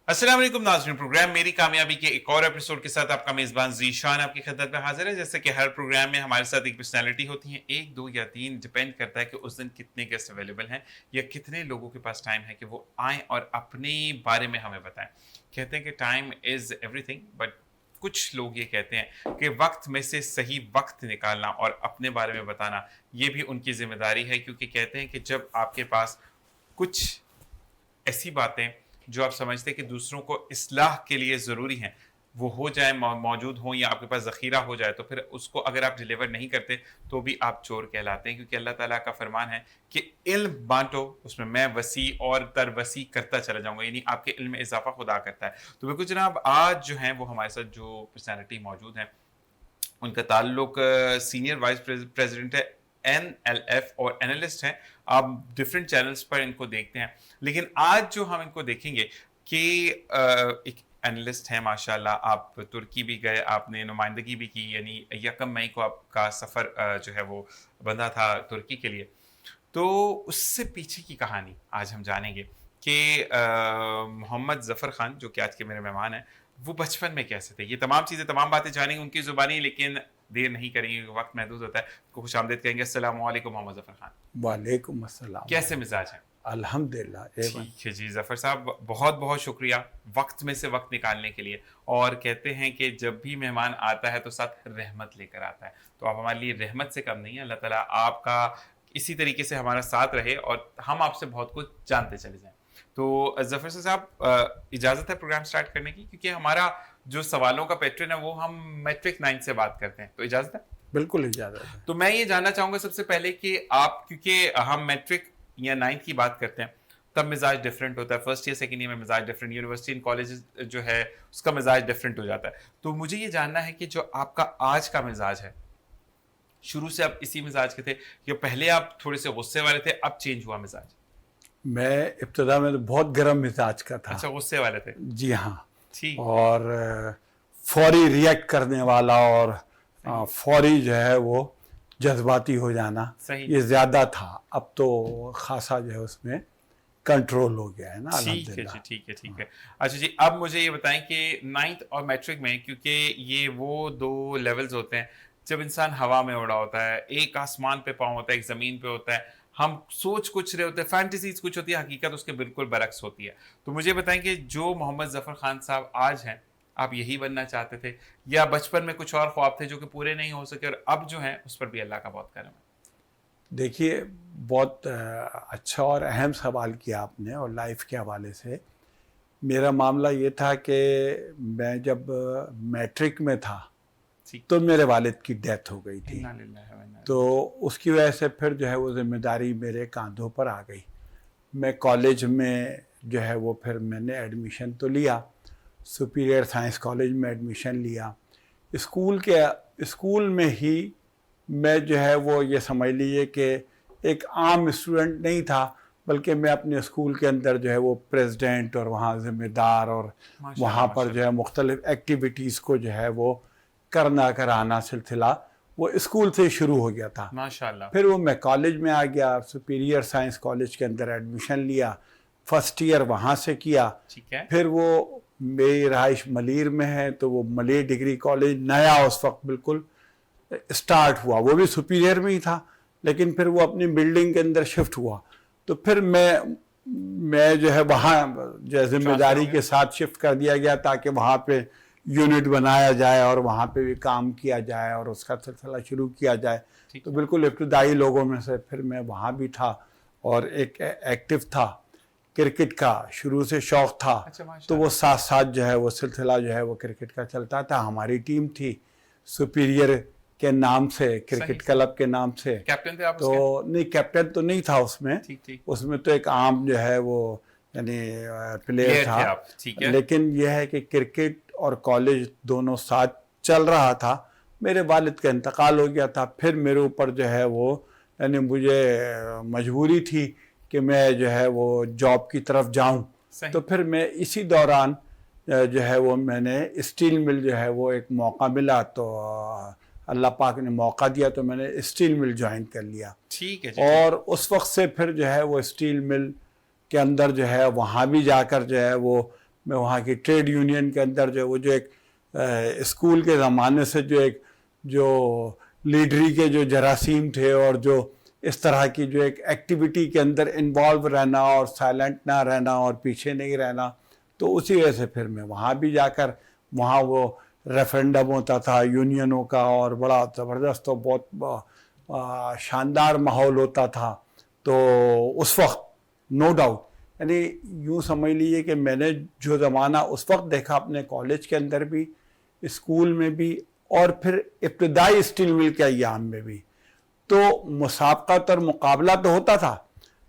अस्सलाम वालेकुम नाज़रीन, प्रोग्राम मेरी कामयाबी के एक और एपिसोड के साथ आपका मेज़बान ज़ीशान आपकी खिदमत में हाजिर है। जैसे कि हर प्रोग्राम में हमारे साथ एक पर्सनैलिटी होती है, एक दो या तीन, डिपेंड करता है कि उस दिन कितने गेस्ट अवेलेबल हैं या कितने लोगों के पास टाइम है कि वो आएँ और अपने बारे में हमें बताएं। कहते हैं कि टाइम इज़ एवरीथिंग, बट कुछ लोग ये कहते हैं कि वक्त में से सही वक्त निकालना और अपने बारे में बताना ये भी उनकी जिम्मेदारी है, क्योंकि कहते हैं कि जब आपके पास कुछ ऐसी बातें जो आप समझते हैं कि दूसरों को इस्लाह के लिए ज़रूरी हैं, वो हो जाए, मौजूद हों या आपके पास ज़ख़ीरा हो जाए, तो फिर उसको अगर आप डिलीवर नहीं करते तो भी आप चोर कहलाते हैं। क्योंकि अल्लाह ताला का फरमान है कि इल्म बांटो, उसमें मैं वसी और तर वसी करता चला जाऊँगा, यानी आपके इल्म में इजाफा खुदा करता है। तो बिल्कुल जनाब, आज जो हैं वो हमारे साथ जो पर्सनैलिटी मौजूद हैं उनका ताल्लुक सीनियर वाइस प्रेसिडेंट है, NLF और एनालिस्ट हैं। आप डिफरेंट चैनल्स पर इनको देखते हैं, लेकिन आज जो हम इनको देखेंगे कि एक एनालिस्ट हैं माशाल्लाह, आप तुर्की भी गए, आपने नुमाइंदगी भी की, यानी 1 मई को आपका सफ़र जो है वो बंधा था तुर्की के लिए। तो उससे पीछे की कहानी आज हम जानेंगे कि मोहम्मद ज़फ़र ख़ान जो कि आज के मेरे मेहमान हैं, वो बचपन में कैसे थे। ये तमाम चीज़ें, तमाम बातें जानेंगे उनकी ज़ुबानी, लेकिन देर नहीं करेंगे, वक्त महदूद होता है। खुश आमदीद कहेंगे। अस्सलाम वालेकुम मोहम्मद ज़फ़र ख़ान। वालेकुम अस्सलाम। कैसे मिजाज हैं? अल्हम्दुलिल्लाह। ठीक है जी ज़फ़र साहब, बहुत बहुत शुक्रिया वक्त में से वक्त निकालने के लिए। और कहते हैं कि जब भी मेहमान आता है तो साथ रहमत लेकर आता है, तो आप हमारे लिए रहमत से कम नहीं है। अल्लाह ताला आपका इसी तरीके से हमारा साथ रहे और हम आपसे बहुत कुछ जानते चले जाएं। तो ज़फ़र साहब, इजाज़त है प्रोग्राम स्टार्ट करने की, क्योंकि हमारा जो सवालों का पैटर्न है वो हम मैट्रिक 9 से बात करते हैं, तो इजाज़त है? बिल्कुल इजाज़त है। तो मैं ये जानना चाहूँगा सबसे पहले कि आप, क्योंकि हम मैट्रिक या 9th की बात करते हैं तब मिजाज डिफरेंट होता है, फर्स्ट ईयर सेकेंड ईयर में मिजाज डिफरेंट, यूनिवर्सिटी एंड कॉलेज जो है उसका मिजाज डिफरेंट हो जाता है। तो मुझे ये जानना है कि जो आपका आज का मिजाज है, शुरू से आप इसी मिजाज के थे या पहले आप थोड़े से गुस्से वाले थे, अब चेंज हुआ मिजाज? मैं इब्तिदा में तो बहुत गर्म मिजाज का था। अच्छा, गुस्से वाले थे? जी हाँ। ठीक। और फौरी रिएक्ट करने वाला और फौरी जो है वो जज्बाती हो जाना, ये ज़्यादा था। अब तो खासा जो है उसमें कंट्रोल हो गया है ना, अल्हम्दुलिल्लाह। ठीक है, ठीक है। अच्छा जी, अब मुझे ये बताएं कि 9th और मैट्रिक में, क्योंकि ये वो 2 लेवल्स होते हैं जब इंसान हवा में उड़ा होता है, एक आसमान पे पाँव होता है, एक ज़मीन पे होता है, हम सोच कुछ रहे होते हैं, फैंटेसीज कुछ होती है, हकीकत उसके बिल्कुल बरक्स होती है। तो मुझे बताएं कि जो मोहम्मद ज़फ़र ख़ान साहब आज हैं, आप यही बनना चाहते थे या बचपन में कुछ और ख्वाब थे जो कि पूरे नहीं हो सके, और अब जो है उस पर भी अल्लाह का बहुत करम है? देखिए, बहुत अच्छा और अहम सवाल किया आपने, और लाइफ के हवाले से मेरा मामला ये था कि मैं जब मैट्रिक में था तो मेरे वालिद की डेथ हो गई थी। तो उसकी वजह से फिर जो है वो ज़िम्मेदारी मेरे कांधों पर आ गई। मैं कॉलेज में जो है वो फिर मैंने एडमिशन तो लिया, सुपीरियर साइंस कॉलेज में एडमिशन लिया। स्कूल में ही मैं जो है वो ये समझ लीजिए कि एक आम स्टूडेंट नहीं था, बल्कि मैं अपने स्कूल के अंदर जो है वो प्रेसिडेंट और वहाँ ज़िम्मेदार, और वहाँ पर जो है मुख्तलिफ़ एक्टिविटीज़ को जो है वो करना कराना सिलसिला वो स्कूल से शुरू हो गया था माशाल्लाह। फिर वो मैं कॉलेज में आ गया, सुपीरियर साइंस कॉलेज के अंदर एडमिशन लिया, फर्स्ट ईयर वहाँ से किया। ठीक है। फिर वो मेरी रहाइश मलीर में है, तो वो मलीर डिग्री कॉलेज नया उस वक्त बिल्कुल स्टार्ट हुआ, वो भी सुपीरियर में ही था, लेकिन फिर वो अपनी बिल्डिंग के अंदर शिफ्ट हुआ। तो फिर मैं जो है वहाँ जो जिम्मेदारी के साथ शिफ्ट कर दिया गया, ताकि वहाँ पे यूनिट बनाया जाए और वहाँ पे भी काम किया जाए और उसका सिलसिला शुरू किया जाए। तो बिल्कुल इब्तदाई लोगों में से फिर मैं वहाँ भी था और एक एक्टिव था। क्रिकेट का शुरू से शौक़ था। अच्छा, तो वो साथ साथ जो है वो सिलसिला जो है वो क्रिकेट का चलता था। हमारी टीम थी सुपीरियर के नाम से, क्रिकेट क्लब के नाम से। कैप्टन थे आप? तो नहीं, कैप्टन तो नहीं था उसमें। उसमें तो एक आम जो है वो यानी प्लेयर था। लेकिन यह है कि क्रिकेट और कॉलेज दोनों साथ चल रहा था। मेरे वालिद का इंतकाल हो गया था, फिर मेरे ऊपर जो है वो यानी मुझे मजबूरी थी कि मैं जो है वो जॉब की तरफ जाऊं। तो फिर मैं इसी दौरान जो है वो मैंने स्टील मिल जो है वो एक मौका मिला, तो अल्लाह पाक ने मौका दिया, तो मैंने स्टील मिल ज्वाइन कर लिया। ठीक है जी। और उस वक्त से फिर जो है वो स्टील मिल के अंदर जो है वहाँ भी जाकर जो है वो میں وہاں کی ٹریڈ یونین کے اندر جو وہ جو ایک اسکول کے زمانے سے جو لیڈری کے جو جراثیم تھے اور جو اس طرح کی جو ایک ایکٹیویٹی کے اندر انوالو رہنا اور سائلنٹ نہ رہنا اور پیچھے نہیں رہنا، تو اسی وجہ سے پھر میں وہاں بھی جا کر وہاں وہ ریفرینڈم ہوتا تھا یونینوں کا اور بڑا زبردست اور بہت شاندار ماحول ہوتا تھا. تو اس وقت نو ڈاؤٹ یعنی یوں سمجھ لیجیے کہ میں نے جو زمانہ اس وقت دیکھا اپنے کالج کے اندر بھی، اسکول میں بھی، اور پھر ابتدائی اسٹیل مل کے ایام میں بھی، تو مسابقت اور مقابلہ تو ہوتا تھا.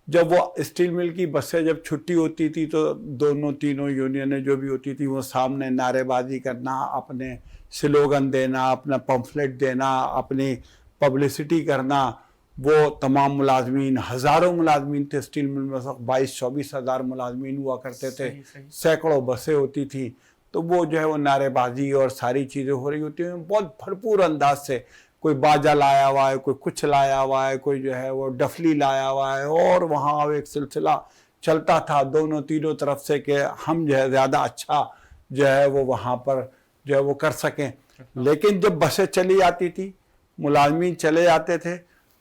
جب وہ اسٹیل مل کی بسیں جب چھٹی ہوتی تھی تو دونوں تینوں یونینیں جو بھی ہوتی تھی وہ سامنے نعرے بازی کرنا، اپنے سلوگن دینا، اپنا پمفلٹ دینا، اپنی پبلسٹی کرنا. وہ تمام ملازمین، ہزاروں ملازمین تھے اسٹیل مل میں، 22-24 ہزار ملازمین ہوا کرتے تھے، سینکڑوں بسیں ہوتی تھیں. تو وہ جو ہے وہ نعرے بازی اور ساری چیزیں ہو رہی ہوتی ہیں بہت بھرپور انداز سے. کوئی باجا لایا ہوا ہے، کوئی کچھ لایا ہوا ہے، کوئی جو ہے وہ ڈفلی لایا ہوا ہے، اور وہاں ایک سلسلہ چلتا تھا دونوں تینوں طرف سے کہ ہم جو ہے زیادہ اچھا جو ہے وہ وہاں پر جو ہے وہ کر سکیں. لیکن جب بسیں چلی آتی تھی، ملازمین چلے جاتے تھے،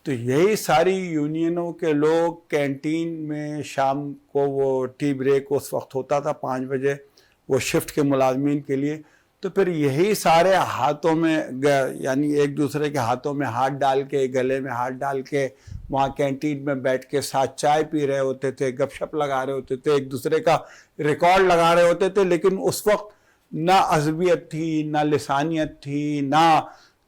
تو یہی ساری یونینوں کے لوگ کینٹین میں شام کو وہ ٹی بریک اس وقت ہوتا تھا 5 بجے وہ شفٹ کے ملازمین کے لیے، تو پھر یہی سارے ہاتھوں میں یعنی ایک دوسرے کے ہاتھوں میں ہاتھ ڈال کے، گلے میں ہاتھ ڈال کے وہاں کینٹین میں بیٹھ کے ساتھ چائے پی رہے ہوتے تھے، گپ شپ لگا رہے ہوتے تھے، ایک دوسرے کا ریکارڈ لگا رہے ہوتے تھے. لیکن اس وقت نہ عصبیت تھی، نہ لسانیت تھی، نہ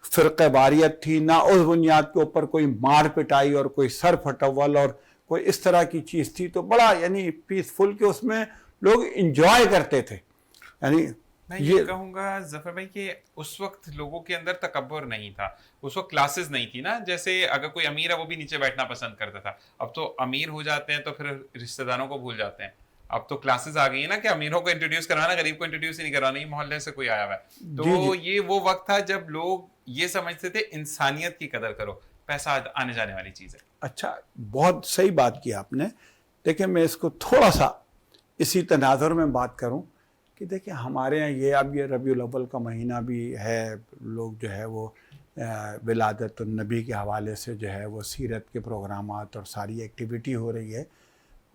فرقہ واریت تھی، نہ اس بنیاد کے اوپر کوئی مار پٹائی اور کوئی سر پھٹول اور کوئی اس طرح کی چیز تھی. تو بڑا یعنی پیسفل کہ اس میں لوگ انجوائے کرتے تھے. یعنی میں یہ کہوں گا ظفر بھائی کہ اس وقت لوگوں کے اندر تکبر نہیں تھا، اس وقت کلاسز نہیں تھی نا. جیسے اگر کوئی امیر ہے وہ بھی نیچے بیٹھنا پسند کرتا تھا، اب تو امیر ہو جاتے ہیں تو پھر رشتہ داروں کو بھول جاتے ہیں. اب تو کلاسز آ گئی ہیں نا کہ امیروں کو انٹروڈیوس کروانا، غریب کو انٹروڈیوس ہی نہیں کروانا، یہ محلے سے کوئی آیا ہوا ہے. تو یہ وہ وقت تھا جب لوگ یہ سمجھتے تھے انسانیت کی قدر کرو، پیسہ آنے جانے والی چیز ہے. اچھا، بہت صحیح بات کی آپ نے. دیکھیں میں اس کو تھوڑا سا اسی تناظر میں بات کروں کہ دیکھیں ہمارے یہاں اب یہ ربیع الاول کا مہینہ بھی ہے، لوگ جو ہے وہ ولادت النبی کے حوالے سے جو ہے وہ سیرت کے پروگرامات اور ساری ایکٹیویٹی ہو رہی ہے.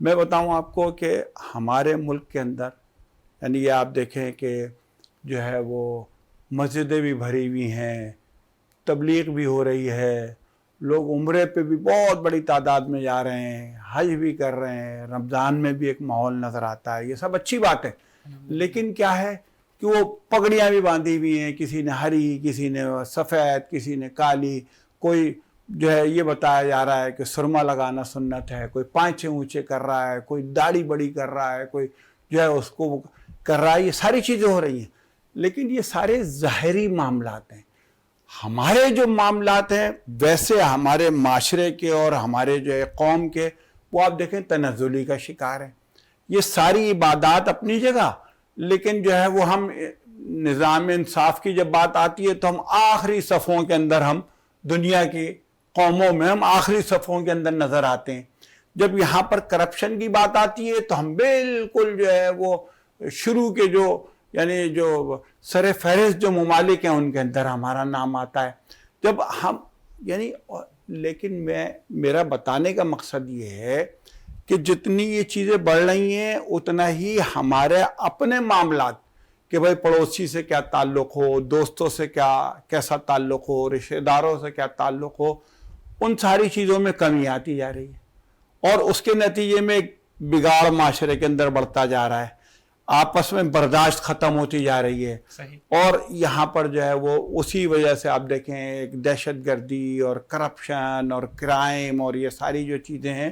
میں بتاؤں آپ کو کہ ہمارے ملک کے اندر یعنی یہ آپ دیکھیں کہ جو ہے وہ مسجدیں بھی بھری ہوئی ہیں، تبلیغ بھی ہو رہی ہے، لوگ عمرے پہ بھی بہت بڑی تعداد میں جا رہے ہیں، حج بھی کر رہے ہیں، رمضان میں بھی ایک ماحول نظر آتا ہے. یہ سب اچھی بات ہے. لیکن کیا ہے کہ وہ پگڑیاں بھی باندھی ہوئی ہیں، کسی نے ہری، کسی نے سفید، کسی نے کالی. کوئی جو ہے یہ بتایا جا رہا ہے کہ سرما لگانا سنت ہے، کوئی پانچے اونچے کر رہا ہے، کوئی داڑھی بڑی کر رہا ہے، کوئی جو ہے اس کو کر رہا ہے. یہ ساری چیزیں ہو رہی ہیں، لیکن یہ سارے ظاہری معاملات ہیں. ہمارے جو معاملات ہیں ویسے ہمارے معاشرے کے اور ہمارے جو ہے قوم کے، وہ آپ دیکھیں تنزلی کا شکار ہیں. یہ ساری عبادات اپنی جگہ، لیکن جو ہے وہ ہم نظام انصاف کی جب بات آتی ہے تو ہم آخری صفوں کے اندر، ہم دنیا کی قوموں میں ہم آخری صفوں کے اندر نظر آتے ہیں. جب یہاں پر کرپشن کی بات آتی ہے تو ہم بالکل جو ہے وہ شروع کے جو یعنی جو سر فہرست جو ممالک ہیں ان کے اندر ہمارا نام آتا ہے. جب ہم یعنی لیکن میرا بتانے کا مقصد یہ ہے کہ جتنی یہ چیزیں بڑھ رہی ہیں اتنا ہی ہمارے اپنے معاملات کہ بھائی پڑوسی سے کیا تعلق ہو، دوستوں سے کیسا تعلق ہو، رشتہ داروں سے کیا تعلق ہو، ان ساری چیزوں میں کمی آتی جا رہی ہے. اور اس کے نتیجے میں ایک بگاڑ معاشرے کے اندر بڑھتا جا رہا ہے، آپس میں برداشت ختم ہوتی جا رہی ہے. اور یہاں پر جو ہے وہ اسی وجہ سے آپ دیکھیں ایک دہشت گردی اور کرپشن اور کرائم اور یہ ساری جو چیزیں ہیں،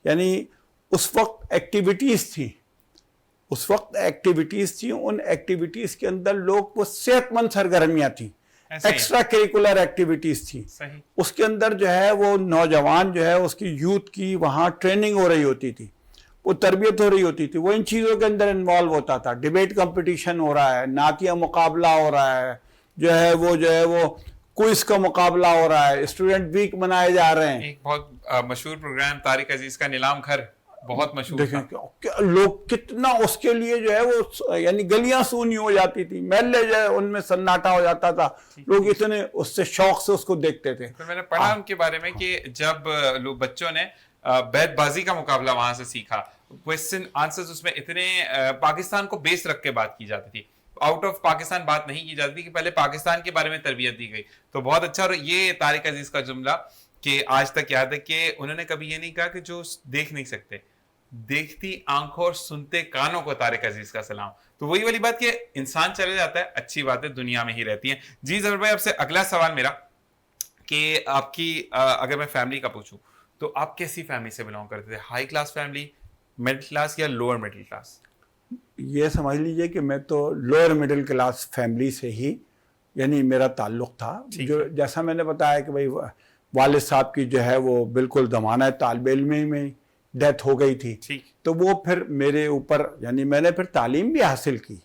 یعنی اس وقت ایکٹیویٹیز تھیں، ان ایکٹیویٹیز کے اندر لوگ وہ صحت مند سرگرمیاں تھیں، ایکسٹرا کریکولر ایکٹیویٹیز تھیں. اس کے اندر جو ہے وہ نوجوان جو ہے اس کی یوتھ کی وہاں ٹریننگ ہو رہی ہوتی تھی، وہ تربیت ہو رہی ہوتی تھی، وہ ان چیزوں کے اندر انوالو ہوتا تھا. ڈیبیٹ کمپٹیشن ہو رہا ہے، نعتیہ مقابلہ ہو رہا ہے، جو ہے وہ کوئز کا مقابلہ ہو رہا ہے، اسٹوڈنٹ ویک منائے جا رہے ہیں. ایک بہت مشہور پروگرام طارق عزیز کا نیلام گھر، بہت مشہور دیکھیں تھا. کہ لوگ کتنا اس کے لیے جو ہے وہ یعنی گلیاں سونی ہو جاتی تھی, محلے جو ہے ان میں سناٹا ہو جاتا تھا, لوگ اتنے اس سے شوق سے اس کو دیکھتے تھے. پھر میں نے پڑھا ان کے بارے میں کہ جب لوگ بچوں نے بیت بازی کا مقابلہ وہاں سے سیکھا, کوسچن آنسرز اس میں اتنے پاکستان کو بیس رکھ کے بات کی جاتی تھی, آؤٹ آف پاکستان بات نہیں کی جاتی, کہ پہلے پاکستان کے بارے میں تربیت دی گئی. تو بہت اچھا. اور یہ طارق عزیز کا جملہ کہ آج تک یاد ہے کہ انہوں نے کبھی یہ نہیں کہا کہ جو دیکھ نہیں سکتے, دیکھتی آنکھوں اور سنتے کانوں کو طارق عزیز کا سلام. تو وہی والی بات کہ انسان چلے جاتا ہے, اچھی باتیں دنیا میں ہی رہتی ہیں. جی ظفر بھائی, آپ سے اگلا سوال میرا کہ آپ کی اگر میں فیملی کا پوچھوں تو آپ کیسی فیملی سے بلانگ کرتے تھے؟ High class family, middle class یا لوور مڈل کلاس؟ یہ سمجھ لیجئے کہ میں تو لوئر مڈل کلاس فیملی سے ہی یعنی میرا تعلق تھا. جو جیسا میں نے بتایا کہ بھائی والد صاحب کی جو ہے وہ بالکل زمانہ طالب علم میں ڈیتھ ہو گئی تھی, تو وہ پھر میرے اوپر یعنی میں نے پھر تعلیم بھی حاصل کی,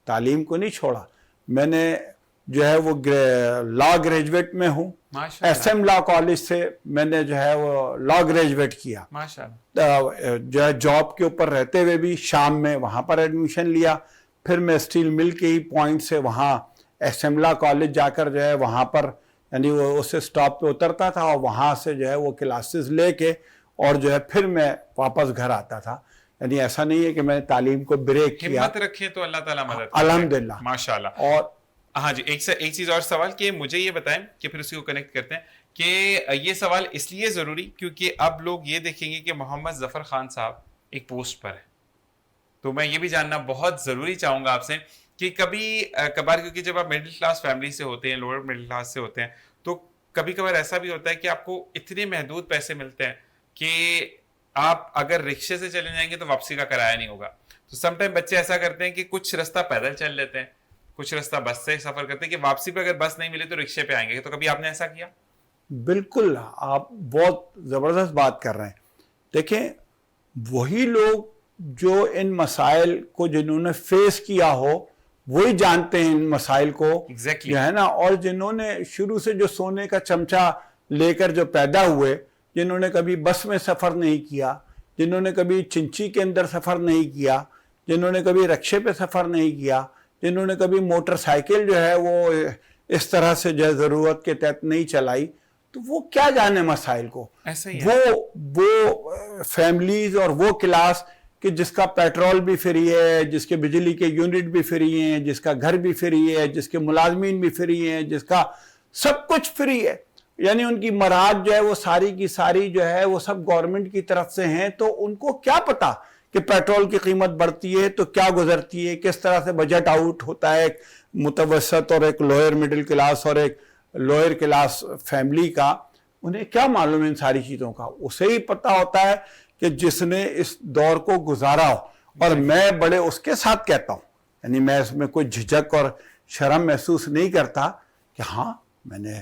تعلیم کو نہیں چھوڑا. میں نے جو ہے وہ لا گریجویٹ میں ہوں, ایس ایم لا کالج سے میں نے جو ہے وہ لا گریجویٹ کیا. جو ہے جاب کے اوپر رہتے ہوئے بھی شام میں وہاں پر ایڈمیشن لیا. پھر میں اسٹیل مل کے ہی پوائنٹ سے وہاں ایس ایم لا کالج جا کر جو ہے وہاں پر یعنی وہ اس اسٹاپ پہ اترتا تھا اور وہاں سے جو ہے وہ کلاسز لے کے اور جو ہے پھر میں واپس گھر آتا تھا. یعنی ایسا نہیں ہے کہ میں نے تعلیم کو بریک کیا. ہمت رکھیں تو اللہ تعالیٰ مدد کرے. الحمدللہ, ماشاءاللہ. اور ہاں جی, ایک چیز اور سوال کہ مجھے یہ بتائیں کہ پھر اسی کو کنیکٹ کرتے ہیں کہ یہ سوال اس لیے ضروری کیونکہ اب لوگ یہ دیکھیں گے کہ محمد ظفر خان صاحب ایک پوسٹ پر ہے. تو میں یہ بھی جاننا بہت ضروری چاہوں گا آپ سے کہ کبھی کبھار, کیونکہ جب آپ مڈل کلاس فیملی سے ہوتے ہیں, لوور مڈل کلاس سے ہوتے ہیں, تو کبھی کبھار ایسا بھی ہوتا ہے کہ آپ کو اتنے محدود پیسے ملتے ہیں کہ آپ اگر رکشے سے چلے جائیں گے تو واپسی کا کرایہ نہیں ہوگا. تو سم ٹائم بچے ایسا کرتے ہیں کہ کچھ رستہ پیدل چل لیتے ہیں, کچھ رستہ بس سے سفر کرتے ہیں کہ واپسی پہ اگر بس نہیں ملے تو رکشے پہ آئیں گے. تو کبھی آپ نے ایسا کیا؟ بالکل, آپ بہت زبردست بات کر رہے ہیں. دیکھیں وہی لوگ جو ان مسائل کو جنہوں نے فیس کیا ہو وہی جانتے ہیں ان مسائل کو, جو ہے نا, اور جنہوں نے شروع سے جو سونے کا چمچہ لے کر جو پیدا ہوئے, جنہوں نے کبھی بس میں سفر نہیں کیا, جنہوں نے کبھی چنچی کے اندر سفر نہیں کیا, جنہوں نے کبھی رکشے پہ سفر نہیں کیا, جنہوں نے کبھی موٹر سائیکل جو ہے وہ اس طرح سے جو ہے ضرورت کے تحت نہیں چلائی, تو وہ کیا جانے مسائل کو. وہ فیملیز اور وہ کلاس کہ جس کا پیٹرول بھی فری ہے, جس کے بجلی کے یونٹ بھی فری ہیں, جس کا گھر بھی فری ہے, جس کے ملازمین بھی فری ہیں, جس کا سب کچھ فری ہے, یعنی ان کی مراد جو ہے وہ ساری کی ساری جو ہے وہ سب گورنمنٹ کی طرف سے ہیں. تو ان کو کیا پتا کہ پیٹرول کی قیمت بڑھتی ہے تو کیا گزرتی ہے, کس طرح سے بجٹ آؤٹ ہوتا ہے ایک متوسط اور ایک لوئر مڈل کلاس اور ایک لوئر کلاس فیملی کا. انہیں کیا معلوم ہے ان ساری چیزوں کا؟ اسے ہی پتا ہوتا ہے کہ جس نے اس دور کو گزارا ہو. اور میں بڑے اس کے ساتھ کہتا ہوں, یعنی میں اس میں کوئی جھجک اور شرم محسوس نہیں کرتا کہ ہاں میں نے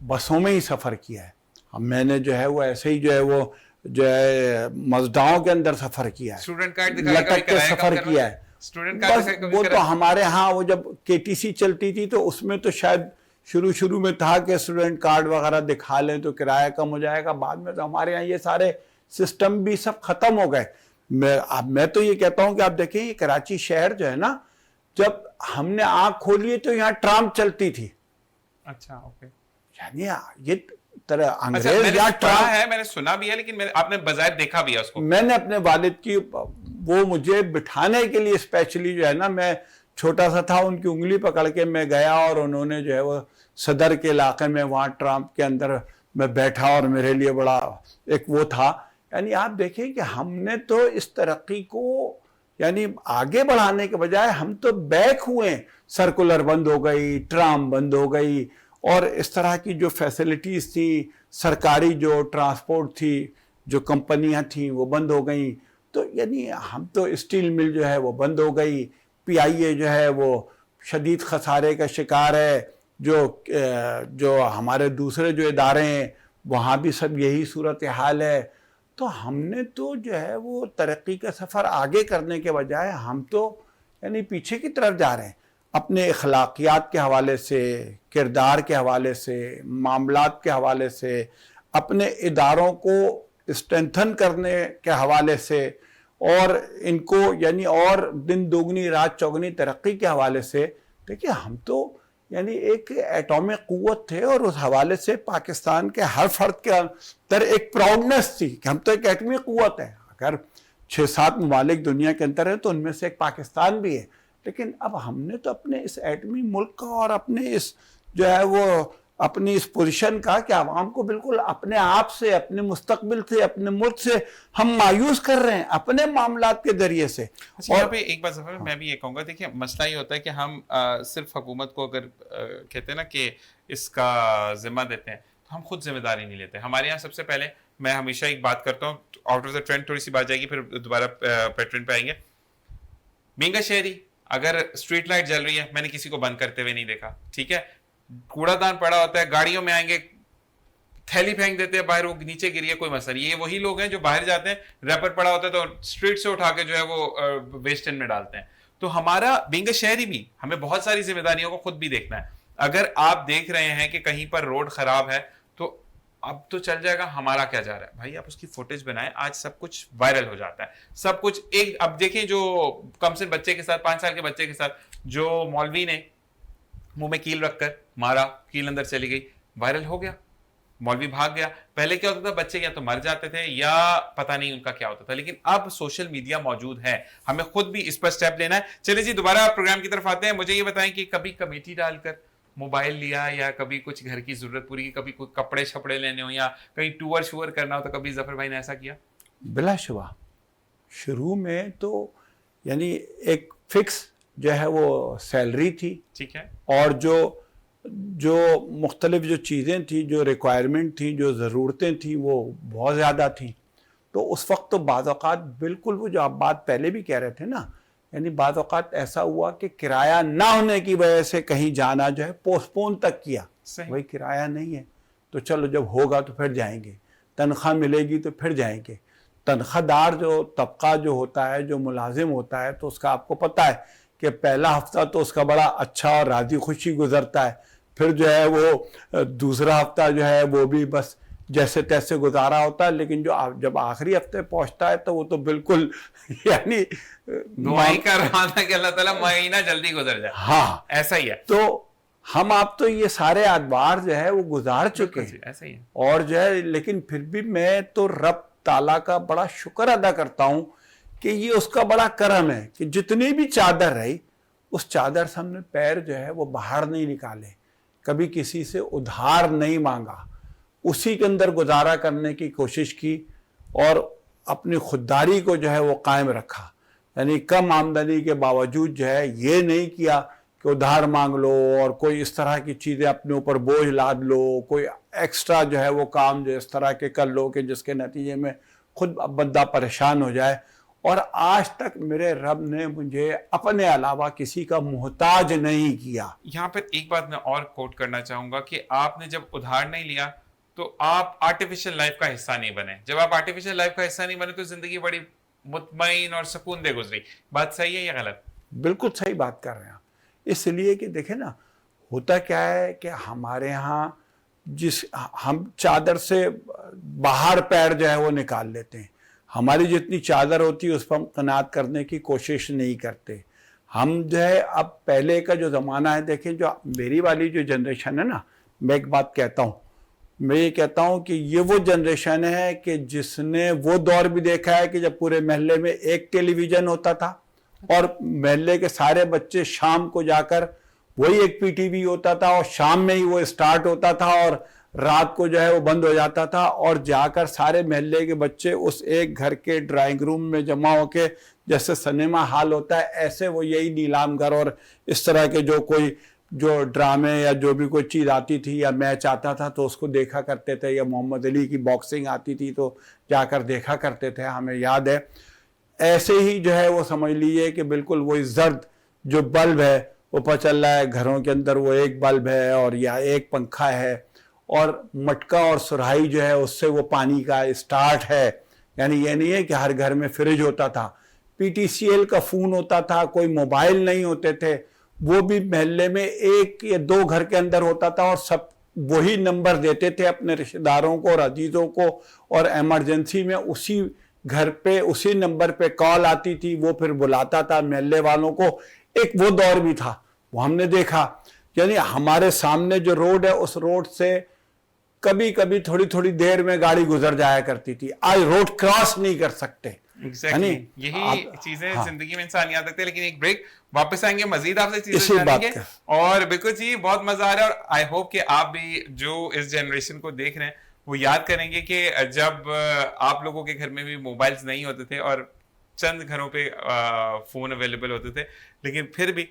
بسوں میں ہی سفر کیا ہے, میں نے جو ہے وہ ایسے ہی جو ہے وہ جو ہے مزداؤں کے اندر سفر کیا ہے, لٹک کے سفر کیا ہے. بس وہ تو ہمارے ہاں وہ جب کے ٹی سی چلتی تھی تو اس میں تو شاید شروع میں تھا کہ اسٹوڈنٹ کارڈ وغیرہ دکھا لیں تو کرایہ کم ہو جائے گا. بعد میں تو ہمارے ہاں یہ سارے سسٹم بھی سب ختم ہو گئے. میں تو یہ کہتا ہوں کہ آپ دیکھیں یہ کراچی شہر جو ہے نا, جب ہم نے آنکھ کھولی تو یہاں ٹرام چلتی تھی. اچھا اوکے, یعنی یہ طرح انگریز یہاں ٹرام ہے, میں نے سنا بھی ہے لیکن آپ نے بظاہر دیکھا بھی ہے اس کو. میں نے اپنے والد کی وہ مجھے بٹھانے کے لیے اسپیشلی جو ہے نا, میں چھوٹا سا تھا, ان کی انگلی پکڑ کے میں گیا اور انہوں نے جو ہے وہ صدر کے علاقے میں وہاں ٹرام کے اندر میں بیٹھا اور میرے لیے بڑا ایک وہ تھا. یعنی آپ دیکھیں کہ ہم نے تو اس ترقی کو یعنی آگے بڑھانے کے بجائے ہم تو بیک ہوئے. سرکولر بند ہو گئی, ٹرام بند ہو گئی, اور اس طرح کی جو فیسلٹیز تھیں, سرکاری جو ٹرانسپورٹ تھی, جو کمپنیاں تھیں وہ بند ہو گئیں. تو یعنی ہم تو اسٹیل مل جو ہے وہ بند ہو گئی, پی آئی اے جو ہے وہ شدید خسارے کا شکار ہے, جو ہمارے دوسرے جو ادارے ہیں وہاں بھی سب یہی صورتحال ہے. تو ہم نے تو جو ہے وہ ترقی کا سفر آگے کرنے کے بجائے ہم تو یعنی پیچھے کی طرف جا رہے ہیں. اپنے اخلاقیات کے حوالے سے, کردار کے حوالے سے, معاملات کے حوالے سے, اپنے اداروں کو स्ट्रेंथन करने के हवाले से और इनको यानी और दिन दोगुनी रात चौगुनी तरक्की के हवाले से, देखिए हम तो यानी एक एटॉमिक कुव्वत थे और उस हवाले से पाकिस्तान के हर फर्द के अंदर एक प्राउडनेस थी कि हम तो एक एटमी कुव्वत है। अगर 6-7 ममालिक दुनिया के अंदर है तो उनमें से एक पाकिस्तान भी है, लेकिन अब हमने तो अपने इस एटमी मुल्क का और अपने इस जो है वो अपनी इस पोजीशन का कि आवाम को बिल्कुल अपने आप से, अपने मुस्तकबिल से, अपने मुल्क से हम मायूस कर रहे हैं अपने मामलात के जरिए से। अच्छा, यहाँ पे एक बात ज़फर, मैं भी ये कहूँगा, देखिए मसला ये होता है कि हम सिर्फ हुकूमत को अगर कहते हैं ना कि इसका जिम्मा देते हैं तो हम खुद जिम्मेदारी नहीं लेते। हमारे यहाँ सबसे पहले मैं हमेशा एक बात करता हूँ, आउट ऑफ द ट्रेंड थोड़ी सी बात जाएगी, फिर दोबारा पैटर्न पे आएंगे। मींगा शहरी, अगर स्ट्रीट लाइट जल रही है, मैंने किसी को बंद करते हुए नहीं देखा, ठीक है, कूड़ादान पड़ा होता है, गाड़ियों में आएंगे, थैली फेंक देते हैं बाहर, वो नीचे गिरी है, कोई मसला नहीं। ये वही लोग हैं जो बाहर जाते हैं, रैपर पड़ा होता है तो स्ट्रीट से उठा के जो है वो वेस्ट एंड में डालते हैं। तो हमारा बीइंग अ शहरी भी, हमें बहुत सारी जिम्मेदारियों को खुद भी देखना है। अगर आप देख रहे हैं कि कहीं पर रोड खराब है तो अब तो चल जाएगा, हमारा क्या जा रहा है भाई, आप उसकी फुटेज बनाएं। आज सब कुछ वायरल हो जाता है, सब कुछ एक, अब देखें जो कम से बच्चे के साथ, 5 साल के बच्चे के साथ जो मौलवी ने मुंह में कील रखकर मारा, कील अंदर चली गई, वायरल हो गया, मौलवी भाग गया। पहले क्या होता था, बच्चे या तो मर जाते थे या पता नहीं उनका क्या होता था, लेकिन अब सोशल मीडिया मौजूद है, हमें खुद भी इस पर स्टेप लेना है। चलिए जी, दोबारा प्रोग्राम की तरफ आते हैं। मुझे ये बताएं कि कभी कमेटी डालकर मोबाइल लिया या कभी कुछ घर की जरूरत पूरी की, कभी कुछ कपड़े छपड़े लेने हो या कहीं टूर शूर करना हो, तो कभी जफर भाई ने ऐसा किया? बिलाशुबा शुरू में तो यानी एक फिक्स जो है वो सैलरी थी, ठीक है, और जो मुख्तलिफ जो चीज़ें थी, जो रिक्वायरमेंट थी, जो ज़रूरतें थी, वो बहुत ज़्यादा थी। तो उस वक्त तो बाज़ औक़ात बिल्कुल वो जो आप बात पहले भी कह रहे थे ना, यानी बाज़ औक़ात ऐसा हुआ कि किराया ना होने की वजह से कहीं जाना जो है पोस्टपोन तक किया। वही किराया नहीं है तो चलो जब होगा तो फिर जाएंगे, तनख्वाह मिलेगी तो फिर जाएंगे। तनख्वाहदार जो तबका जो होता है, जो मुलाजिम होता है, तो उसका आपको पता है कि पहला हफ्ता तो उसका बड़ा अच्छा और राजी खुशी गुजरता है, फिर जो है वो दूसरा हफ्ता जो है वो भी बस जैसे तैसे गुजारा होता है, लेकिन जो जब आखिरी हफ्ते पहुंचता है तो वो तो बिल्कुल यानी दुआई कर रहा था कि अल्लाह ताला महीना जल्दी गुजर जाए। हाँ, ऐसा ही है। तो हम आप तो ये सारे अदवार जो है वो गुजार चुके हैं, ऐसा ही है। और जो है, लेकिन फिर भी मैं तो रब ताला का बड़ा शुक्र अदा करता हूँ कि ये उसका बड़ा करम है कि जितनी भी चादर रही, उस चादर से हमने पैर जो है वो बाहर नहीं निकाले, कभी किसी से उधार नहीं मांगा, उसी के अंदर गुजारा करने की कोशिश की और अपनी खुददारी को जो है वो कायम रखा। यानी कम आमदनी के बावजूद जो है ये नहीं किया कि उधार मांग लो और कोई इस तरह की चीज़ें अपने ऊपर बोझ लाद लो, कोई एक्स्ट्रा जो है वो काम जो इस तरह के कर लो कि जिसके नतीजे में खुद बंदा परेशान हो जाए। और आज तक मेरे रब ने मुझे अपने अलावा किसी का मोहताज नहीं किया। यहाँ पर एक बात मैं और कोट करना चाहूँगा कि आपने जब उधार नहीं लिया तो आप आर्टिफिशियल लाइफ का हिस्सा नहीं बने। जब आप आर्टिफिशियल लाइफ का हिस्सा नहीं बने तो जिंदगी बड़ी मुतमईन और सुकून दे गुजरी। बात सही है या गलत? बिल्कुल सही बात कर रहे हैं आप। इसलिए कि देखें ना, होता क्या है कि हमारे यहाँ हम चादर से बाहर पैर जो है वो निकाल लेते हैं, हमारी जितनी चादर होती है उस पर हम कनात करने की कोशिश नहीं करते। हम जो है अब पहले का जो ज़माना है, देखें जो मेरी वाली जो जनरेशन है ना, मैं एक बात कहता हूँ, मैं ये कहता हूँ कि ये वो जनरेशन है कि जिसने वो दौर भी देखा है कि जब पूरे महल्ले में एक टेलीविज़न होता था और महल्ले के सारे बच्चे शाम को जाकर वही एक पीटीवी होता था और शाम में ही वो स्टार्ट होता था और रात को जो है वो बंद हो जाता था, और जाकर सारे महल्ले के बच्चे उस एक घर के ड्राइंग रूम में जमा होके जैसे सिनेमा हॉल होता है ऐसे वो यही नीलामगर और इस तरह के जो ड्रामे या जो भी कोई चीज़ आती थी या मैच आता था तो उसको देखा करते थे, या मोहम्मद अली की बॉक्सिंग आती थी तो जाकर देखा करते थे। हमें याद है ऐसे ही जो है वो समझ लीजिए कि बिल्कुल वही जर्द जो बल्ब है वो पता चल रहा है घरों के अंदर वो एक बल्ब है और या एक पंखा है और मटका और सुराही जो है उससे वो पानी का स्टार्ट है। यानी ये नहीं है कि हर घर में फ्रिज होता था, PTCL का फ़ोन होता था, कोई मोबाइल नहीं होते थे, वो भी महल्ले में एक या दो घर के अंदर होता था और सब वही नंबर देते थे अपने रिश्तेदारों को और अजीजों को, और इमरजेंसी में उसी घर पे उसी नंबर पे कॉल आती थी, वो फिर बुलाता था मोहल्ले वालों को। एक वो दौर भी था, वो हमने देखा। यानी हमारे सामने जो रोड है, उस रोड से कभी कभी थोड़ी थोड़ी देर में गाड़ी गुजर जाया करती थी। आज रोड क्रॉस नहीं कर सकते। Exactly. यही चीजें जिंदगी में इंसान याद रखते हैं। लेकिन एक ब्रेक, वापस आएंगे, मजीद आपसे चीजें जानेंगे। और बिल्कुल जी, बहुत मजा आ रहा है, और आई होप कि आप भी जो इस जनरेशन को देख रहे हैं वो याद करेंगे कि जब आप लोगों के घर में भी मोबाइल्स नहीं होते थे और चंद घरों पे फोन अवेलेबल होते थे, लेकिन फिर भी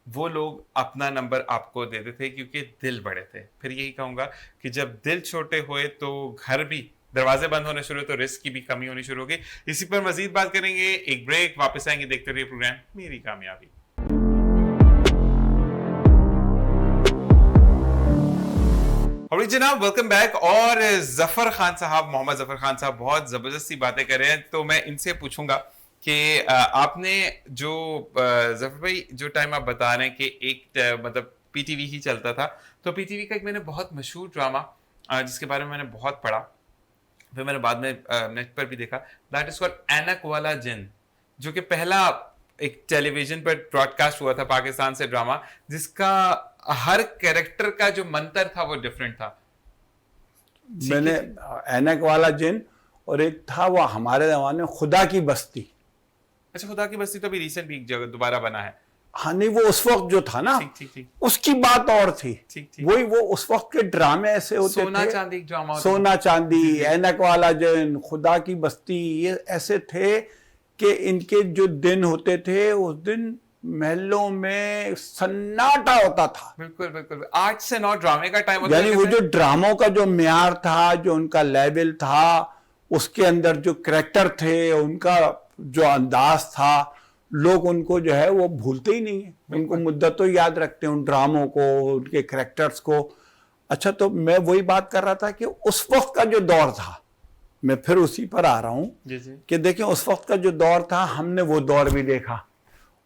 वो लोग अपना नंबर आपको देते थे क्योंकि दिल बड़े थे। फिर यही कहूंगा कि जब दिल छोटे हुए तो घर भी, दरवाजे बंद होने शुरू हुए तो रिस्क की भी कमी होनी शुरू हो गई। इसी पर मजीद बात करेंगे, एक ब्रेक, वापस आएंगे, देखते रहिए प्रोग्राम मेरी कामयाबी। और जनाब, वेलकम बैक। और जफर खान साहब, मोहम्मद जफर खान साहब बहुत जबरदस्ती बातें कर रहे हैं, तो मैं इनसे पूछूंगा कि आपने जो जफर भाई जो टाइम आप बता रहे हैं कि एक मतलब पीटीवी ही चलता था, तो पीटीवी का एक मैंने बहुत मशहूर ड्रामा जिसके बारे में मैंने बहुत पढ़ा, फिर मैंने बाद में नेट पर भी देखा, दैट इज कॉल्ड ऐनक वाला जिन, जो कि पहला एक टेलीविजन पर ब्रॉडकास्ट हुआ था पाकिस्तान से ड्रामा, जिसका हर कैरेक्टर का जो मंत्र था वो डिफरेंट था। मैंने ऐनक वाला जिन, और एक था वो हमारे जमाने में खुदा की बस्ती। अच्छा, खुदा की बस्ती तो अभी रिसेंट भी जगह दोबारा बना है। हाँ, नहीं, वो उस वक्त जो था ना, ठीक। उसकी बात और थी। वही वो उस वक्त के ड्रामे ऐसे होते थे, सोना चांदी ड्रामा, सोना चांदी, ऐनक वाला जिन, खुदा की बस्ती, ये ऐसे थे कि इनके जो दिन होते थे उस दिन महलों में सन्नाटा होता था। बिल्कुल 8 से 9 ड्रामे का टाइम होता यानी वो जो ड्रामों का जो म्यार था, जो उनका लेवल था, उसके अंदर जो करैक्टर थे, उनका जो अंदाज था, लोग उनको जो है वो भूलते ही नहीं है, उनको मुद्दतों याद रखते हैं, उन ड्रामों को, उनके करैक्टर्स को। अच्छा, तो मैं वही बात कर रहा था कि उस वक्त का जो दौर था, मैं फिर उसी पर आ रहा हूं कि देखें उस वक्त का जो दौर था, हमने वो दौर भी देखा,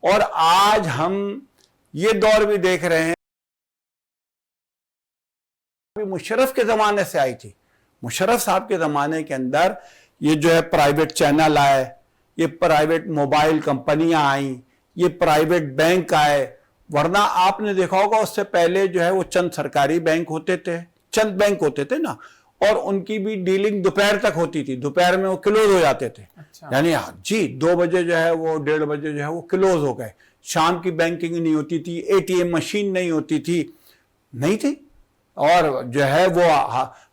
और आज हम ये दौर भी देख रहे हैं। मुशर्रफ के जमाने से आई थी, मुशर्रफ साहब के जमाने के अंदर ये जो है प्राइवेट चैनल आए, ये प्राइवेट मोबाइल कंपनियां आई, ये प्राइवेट बैंक आए। वरना आपने देखा होगा उससे पहले जो है वो चंद सरकारी बैंक होते थे, चंद बैंक होते थे ना, और उनकी भी डीलिंग दोपहर तक होती थी, दोपहर में वो क्लोज हो जाते थे। अच्छा। यानी जी 2 बजे जो है वो 1:30 बजे जो है वो क्लोज हो गए। शाम की बैंकिंग नहीं होती थी, एटीएम मशीन नहीं होती थी, नहीं थी। और जो है वो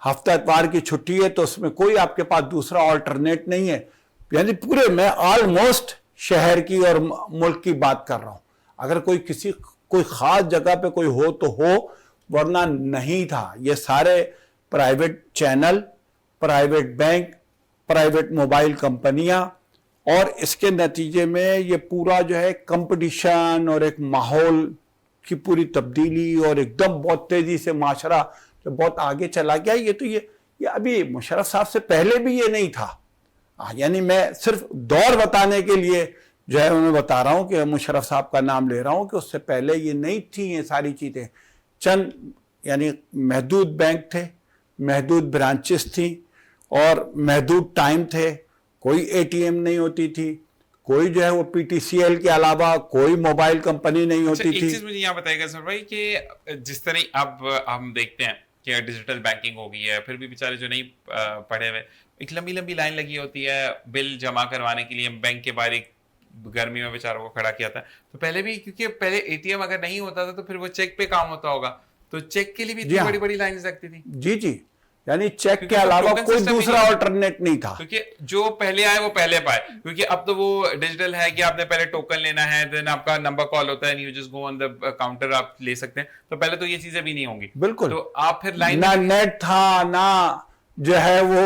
हफ्ता इतवार की छुट्टी है तो उसमें कोई आपके पास दूसरा ऑल्टरनेट नहीं है। यानी पूरे मैं ऑलमोस्ट शहर की और मुल्क की बात कर रहा हूं। अगर कोई खास जगह पे कोई हो तो हो, वरना नहीं था। ये सारे private channel, private bank, private mobile कंपनियां, और इसके नतीजे में ये पूरा जो है कंपटीशन और एक माहौल की पूरी तब्दीली, और एकदम बहुत तेजी से माशरा जो बहुत आगे चला गया। ये अभी मुशर्रफ साहब से पहले भी ये नहीं था। यानी मैं सिर्फ दौर बताने के लिए जो है मैं बता रहा हूं कि मुशर्रफ साहब का नाम ले रहा हूं कि उससे पहले ये नहीं थी ये सारी चीजें। चंद यानी महदूद बैंक थे, महदूद ब्रांचेस थी, और महदूद टाइम थे। कोई एटीएम नहीं होती थी, कोई जो है वो पीटीसीएल के अलावा कोई मोबाइल कंपनी नहीं होती थी। एक चीज मुझे यहाँ बताइएगा सर भाई कि जिस तरह अब हम देखते हैं कि डिजिटल बैंकिंग हो गई है, फिर भी बेचारे जो नहीं पढ़े हुए, एक लंबी लंबी लाइन लगी होती है बिल जमा करवाने के लिए। बैंक के बाहर एक गर्मी में बेचारों को खड़ा किया था। तो पहले भी, क्योंकि पहले एटीएम अगर नहीं होता था तो फिर वो चेक पे काम होता होगा, तो चेक के लिए भी इतनी बड़ी बड़ी लाइन लगती थी। जी, यानी चेक के अलावा कोई दूसरा अल्टरनेट नहीं था, क्योंकि जो पहले आए वो पहले पाए। क्योंकि अब तो वो डिजिटल है कि आपने पहले टोकन लेना है, देन आपका नंबर कॉल होता है, you just go on the counter, आप ले सकते हैं। तो पहले तो ये चीजें भी नहीं होंगी। बिल्कुल। तो आप फिर लाइन, ना नेट था, ना जो है वो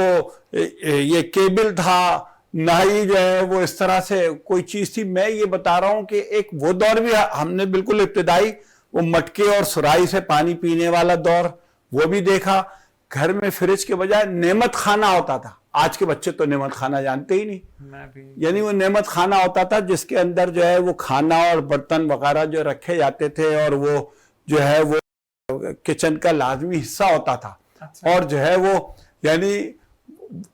ये केबल था, ना ही जो है वो इस तरह से कोई चीज थी। मैं ये बता रहा हूं कि एक वो दौर भी हमने बिल्कुल इब्तिदाई वो मटके और सुराही से पानी पीने वाला दौर वो भी देखा। घर में फ्रिज के बजाय नेमत खाना होता था। आज के बच्चे तो नेमत खाना जानते ही नहीं। यानी वो नेमत खाना होता था जिसके अंदर जो है वो खाना और बर्तन वगैरह जो रखे जाते थे, और वो जो है वो किचन का लाजमी हिस्सा होता था। अच्छा। और जो है वो यानी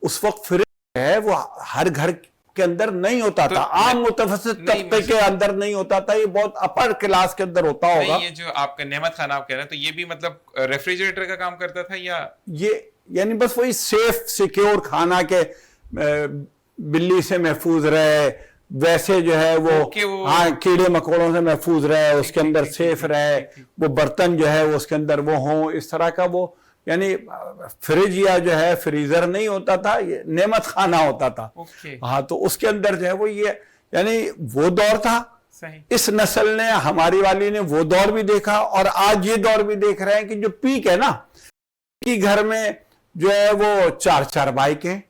उस वक्त फ्रिज है वो हर घर के अंदर नहीं होता तो था, आम मुतवस्सित तबके के अंदर नहीं होता था, ये बहुत अपर क्लास के अंदर होता होगा। ये जो आपका नेमत खाना आप कह रहे हैं, तो ये भी मतलब रेफ्रिजरेटर का काम करता था या ये यानी बस वही सेफ सिक्योर खाना के बिल्ली से महफूज रहे, वैसे जो है वो हाँ कीड़े मकोड़ों से महफूज रहे, उसके अंदर सेफ रहे, वो बर्तन जो है वो उसके अंदर वो हो, इस तरह का वो यानी फ्रिज या जो है फ्रीजर नहीं होता था, ये नेमत खाना होता था। हाँ, तो उसके अंदर जो है वो ये यानी वो दौर था। सही। इस नस्ल ने, हमारी वाली ने वो दौर भी देखा और आज ये दौर भी देख रहे हैं कि जो पीक है ना, कि घर में जो है वो 4-4 बाइकें,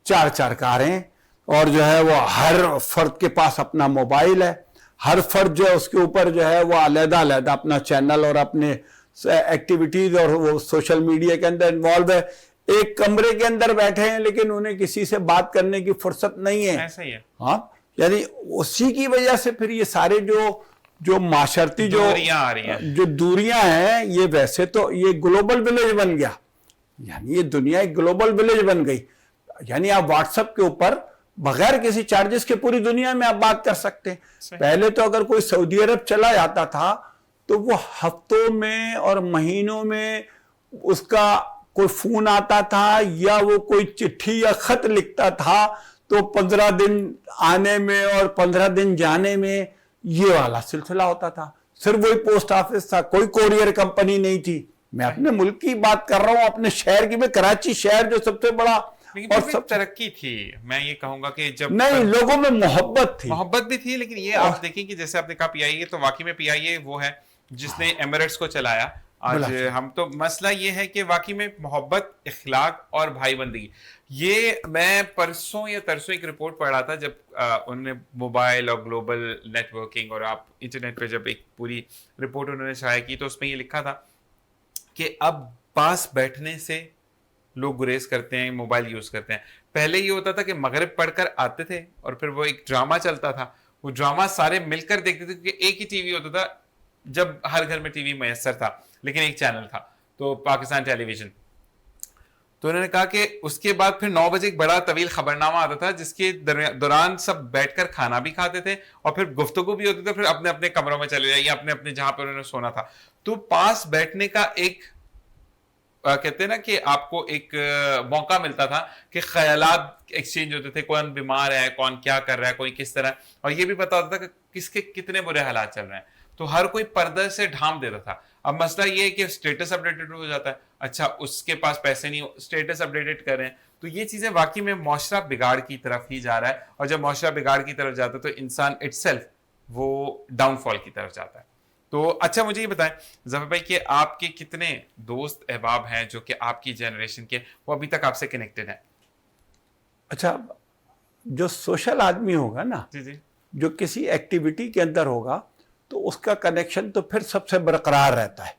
4-4 कारें, और जो है वो हर फर्द के पास अपना मोबाइल है, हर फर्द जो है उसके ऊपर जो है वो अलग-अलग अपना चैनल और अपने एक्टिविटीज और वो सोशल मीडिया के अंदर इन्वॉल्व है। एक कमरे के अंदर बैठे हैं लेकिन उन्हें किसी से बात करने की फुर्सत नहीं है। ऐसा ही है। हाँ, यानी उसी की वजह से फिर ये सारे जो माशरती जो आ रही हैं, जो दूरियां हैं, ये वैसे तो ये ग्लोबल विलेज बन गया, यानी ये दुनिया एक ग्लोबल विलेज बन गई। यानी आप व्हाट्सएप के ऊपर बगैर किसी चार्जेस के पूरी दुनिया में आप बात कर सकते हैं। पहले तो अगर कोई सऊदी अरब चला जाता था तो वो हफ्तों में और महीनों में उसका कोई फोन आता था या वो कोई चिट्ठी या खत लिखता था, तो 15 दिन आने में और 15 दिन जाने में ये वाला सिलसिला होता था। सिर्फ वही पोस्ट ऑफिस था, कोई कोरियर कंपनी नहीं थी। मैं अपने मुल्क की बात कर रहा हूं, अपने शहर की। मैं कराची शहर जो सबसे बड़ा और सब तरक्की थी, मैं ये कहूंगा कि जब नहीं, लोगों में मोहब्बत भी थी। लेकिन ये आप देखें कि जैसे आपने कहा पीआईए, तो वाकई में पीआईए वो है जिसने एमिरेट्स को चलाया। आज हम तो मसला ये है कि वाकई में मोहब्बत, इखलाक और भाई बंदगी, ये मैं परसों या तरसों एक रिपोर्ट पढ़ रहा था जब उन्होंने मोबाइल और ग्लोबल नेटवर्किंग और आप इंटरनेट पे जब एक पूरी रिपोर्ट उन्होंने शाया की, तो उसमें ये लिखा था कि अब पास बैठने से लोग गुरेज करते हैं, मोबाइल यूज करते हैं। पहले ये होता था कि मगरिब पढ़कर आते थे और फिर वो एक ड्रामा चलता था, वो ड्रामा सारे मिलकर देखते थे, क्योंकि एक ही टीवी होता था जब हर घर में टीवी मैसर था, लेकिन एक चैनल था, तो पाकिस्तान टेलीविजन। तो उन्होंने कहा कि उसके बाद फिर 9 बजे एक बड़ा तवील खबरनामा आता था जिसके दौरान सब बैठकर खाना भी खाते थे और फिर गुफ्तगू भी होती थी, फिर अपने अपने कमरों में चले जाइए, अपने अपने जहां पर उन्होंने सोना था। तो पास बैठने का एक कहते हैं ना कि आपको एक मौका मिलता था कि ख्यालात एक्सचेंज होते थे, कौन बीमार है, कौन क्या कर रहा है, कोई किस तरह, और ये भी पता होता था कि किसके कितने बुरे हालात चल रहे हैं। तो हर कोई पर्दे से ढांप देता था। अब मसला ये है कि स्टेटस अपडेटेड हो जाता है, अच्छा उसके पास पैसे नहीं, स्टेटस अपडेटेड कर रहे हैं, तो ये चीजें वाकई में मुआशरा बिगाड़ की तरफ ही जा रहा है। और जब मुआशरा बिगाड़ की तरफ जाता है तो इंसान इटसेल्फ वो डाउनफॉल की तरफ जाता है। तो अच्छा, मुझे ये बताएं ज़फ़र भाई कि आपके कितने दोस्त अहबाब हैं जो कि आपकी जनरेशन के, वो अभी तक आपसे कनेक्टेड हैं? अच्छा, जो सोशल आदमी होगा ना, जी, जो किसी एक्टिविटी के अंदर होगा, तो उसका कनेक्शन तो फिर सबसे बरकरार रहता है।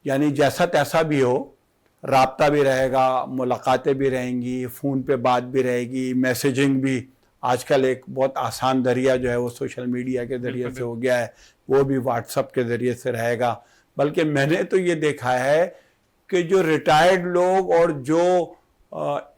यानी जैसा तैसा भी हो, राब्ता भी रहेगा, मुलाकातें भी रहेंगी, फ़ोन पे बात भी रहेगी, मैसेजिंग भी आजकल एक बहुत आसान जरिया जो है वो सोशल मीडिया के ज़रिए से हो गया है, वो भी व्हाट्सएप के ज़रिए से रहेगा। बल्कि मैंने तो ये देखा है कि जो रिटायर्ड लोग और जो